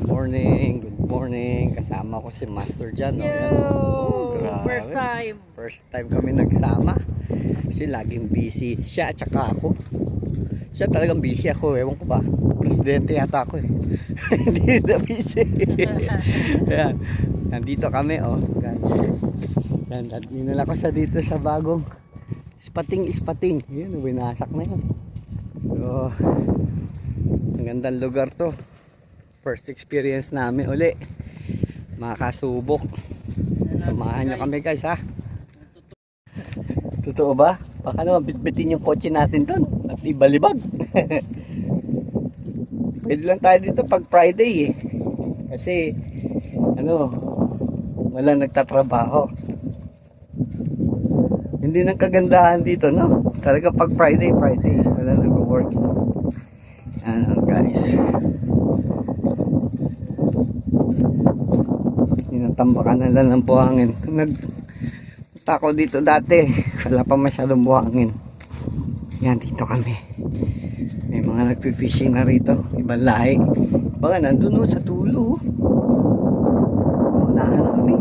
Good morning. Kasama ko si Master Jan. No? Yo! First time. First time kami nagsama. Kasi laging busy siya at saka ako. Siya talagang busy ako. Ewan ko ba? Presidente yata ako eh. Hindi na busy. Ayan. Nandito kami guys. Yan, at ninala ko siya dito sa bagong Ispating. Yun, winasak na yun. So, ang gandang lugar to. First experience namin uli. Makasubok. Samahan nyo kami guys ha. Totoo ba? Baka naman bitbitin yung kotse natin doon at ibalibag. Pwede lang tayo dito pag Friday eh. Kasi wala nagtatrabaho. Hindi nang kagandahan dito, no? Talaga pag Friday, wala nag-work. Ano guys. Tinatambakan na lang ng buhangin. Nagpunta ako dito dati. Wala pa masyadong buhangin. Yan, dito kami. May mga nagpi-fishing na rito. Ibang lahi. Baka nandun sa tulo. Unahan na kami.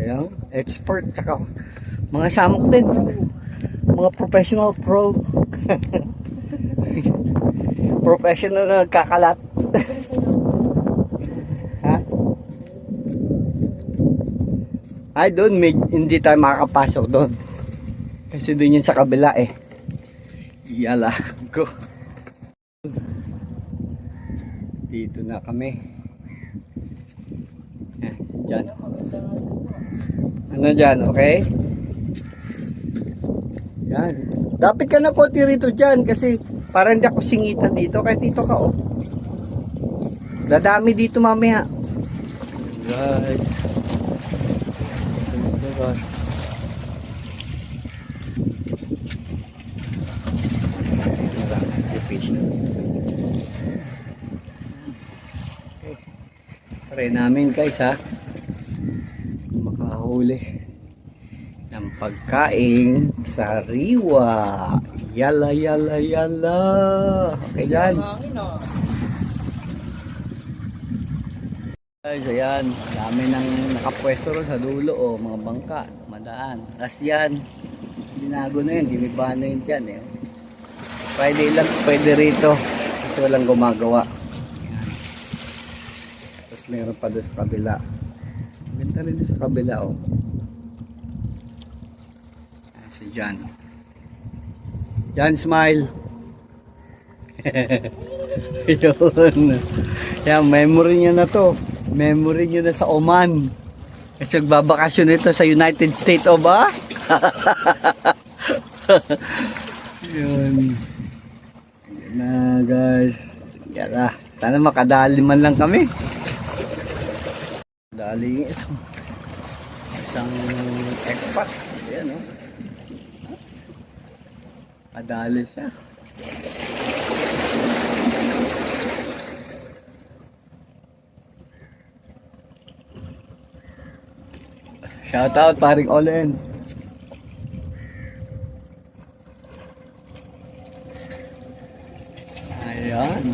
Kaya, expert. Tsaka mga samok din. Mga professional pro. Professional na nagkakalat. Ha? Ay, doon hindi tayo makakapasok doon. Kasi doon yun sa kabila eh. Yala, go. Dito na kami. Diyan. Ano dyan, okay? Yan. Dapat ka na konti rito dyan kasi para hindi ako singitan dito. Kahit dito ka Dadami dito mamaya. Guys. Try namin guys ha. Makahuli ng pagkain sariwa. Yala. Okay yan. Guys, ayan. Dami nang nakapwesto ron sa dulo mga bangka, madaan. Tapos yan. Binago na yun. Ginibahan na yun dyan eh. Friday lang pwede rito. Kasi walang gumagawa. Ayan. Tapos meron pa doon sa kabila. Ganda rin doon sa kabila si Jan. Jan, smile. Yun. Yan, memory niya na to. Memory niya na sa Oman. Kasi nagbabakasyon ito sa United States of Yun. Yan na guys. Yan na. Sana makadali man lang kami. Dali isang expat. Ayan Kadali siya. Shout out paring Olens. Ayan.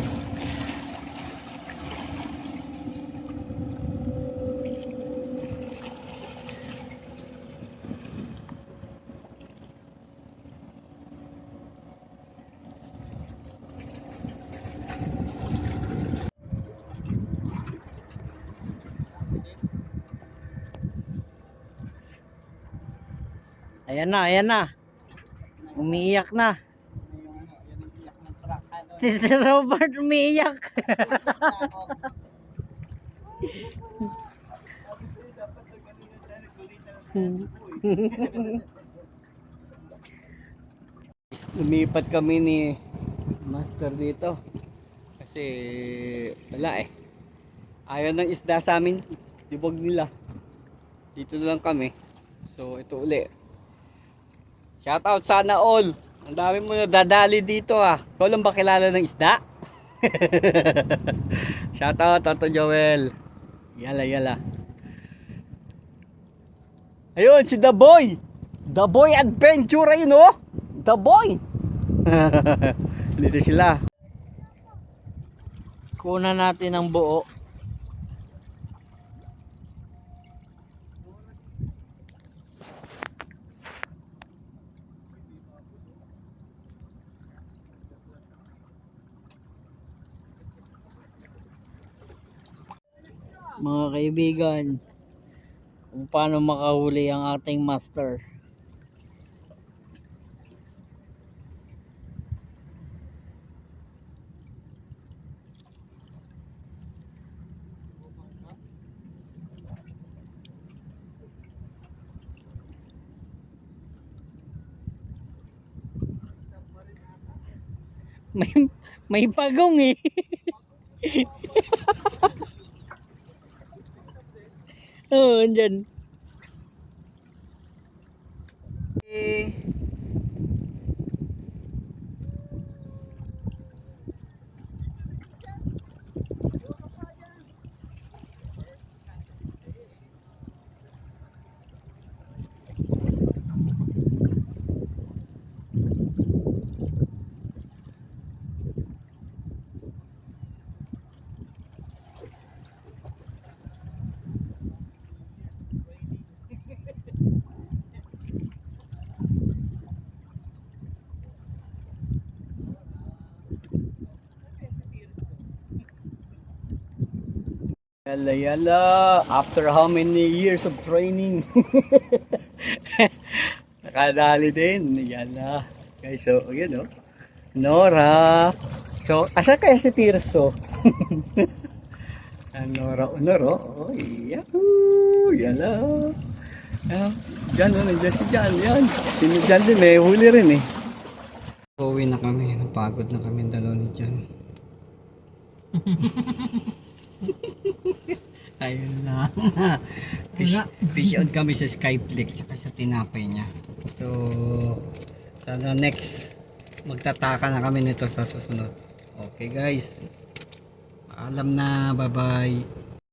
Ayan na. Umiiyak na. Si Robert umiiyak. Lumipat kami ni Master dito. Kasi wala ayaw ng isda sa amin. Dibog nila. Dito na lang kami. So ito uli. Shout out sana all. Ang dami mo nadadali dito Ikaw lang ba kilala ng isda? Shout out Toto Joel. Yala. Ayun si The Boy. The Boy Adventure ayun The Boy. Dito sila. Kunan natin ang buo. Mga kaibigan, kung paano makahuli ang ating master. May may pagong eh. Oo, andyan. Eh, Yala yala, after how many years of training? Nakadali din, yala. Guys, so, yun o. Nora. So, asa kaya si Tirso? Nora Honor, oh. Yahoo! Yala. Diyan, nandiyan si Jan, yan. Si Jan din, may huli rin eh. Uwi na kami, napagod na kami dalaw ni Jan. Ayun na. Fish on kami sa Skyflix tsaka sa tinapay niya. So, sana next magtataka na kami nito sa susunod. Okay guys. Paalam na. Bye bye.